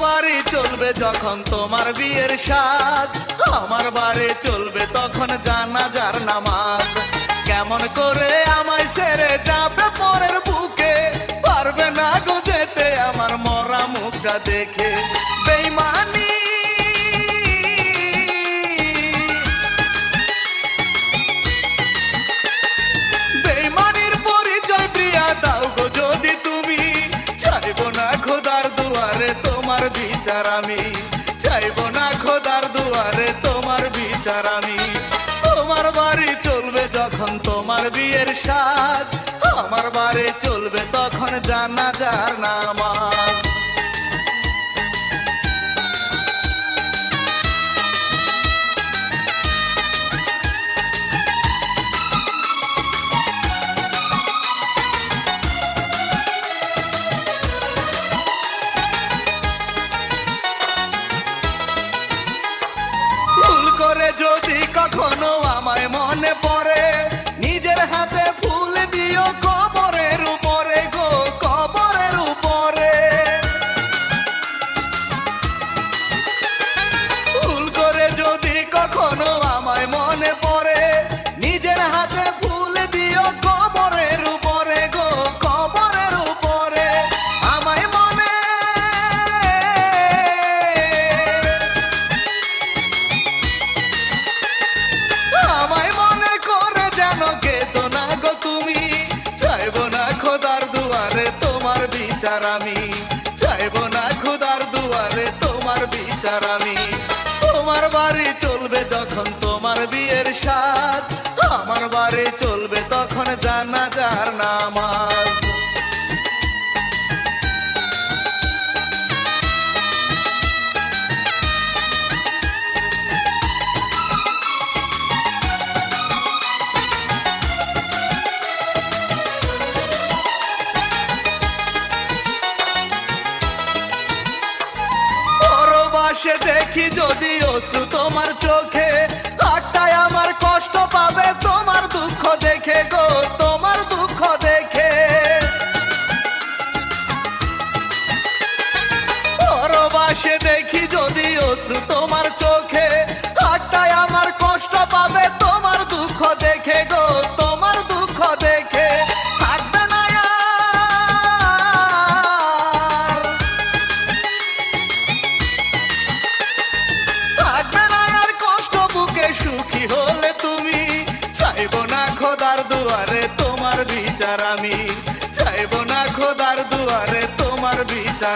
বাড়ি চলবে যখন তোমার বিয়ের সাজ, আমার বাড়ি চলবে তখন জানাজার নামাজ। কেমন করে আমায় ছেড়ে যাবে পরের বুকে, পারবে না গো যেতে আমার মরা মুখটা দেখে। বেইমানি বেইমানির পরিচয় প্রিয়া দাও গো যদি তুমি, চাইবো না খোদার দুয়ারে তোমার বিচার আমি, চাইবো না খোদার দুয়ারে তোমার বিচার আমি। তোমার বাড়ি চলবে যখন তোমার বিয়ের সাজ, আমার বাড়ি চলবে তখন জানাজার নামাজ। ভুল করে যদি কখনো আমায় মনে পড়ে, নিজের হাতে ফুল দিও কবরের উপরে গো, কবরের উপরে। ভুল করে যদি কখনো আমায় মনে পড়ে, নিজের হাতে ফুল দিও কবরের উপরে গো, কবরের উপরে। আমায় মনে আমায় মনে করে যেন কেঁদো না গো তুমি, চাইবো না খোদার দুয়ারে তোমার বিচার আমি, চাইবো না খোদার দুয়ারে তোমার বিচার আমি। তোমার বাড়ি চলবে যখন তোমার বিয়ের সাজ, আমার বাড়ি চলবে তখন জানাজার নামাজ। পরবাসে দেখি যদি অশ্রু তোমার চোখে, আটটায় আমার কষ্ট পাবে তোমার দুঃখ দেখে গো,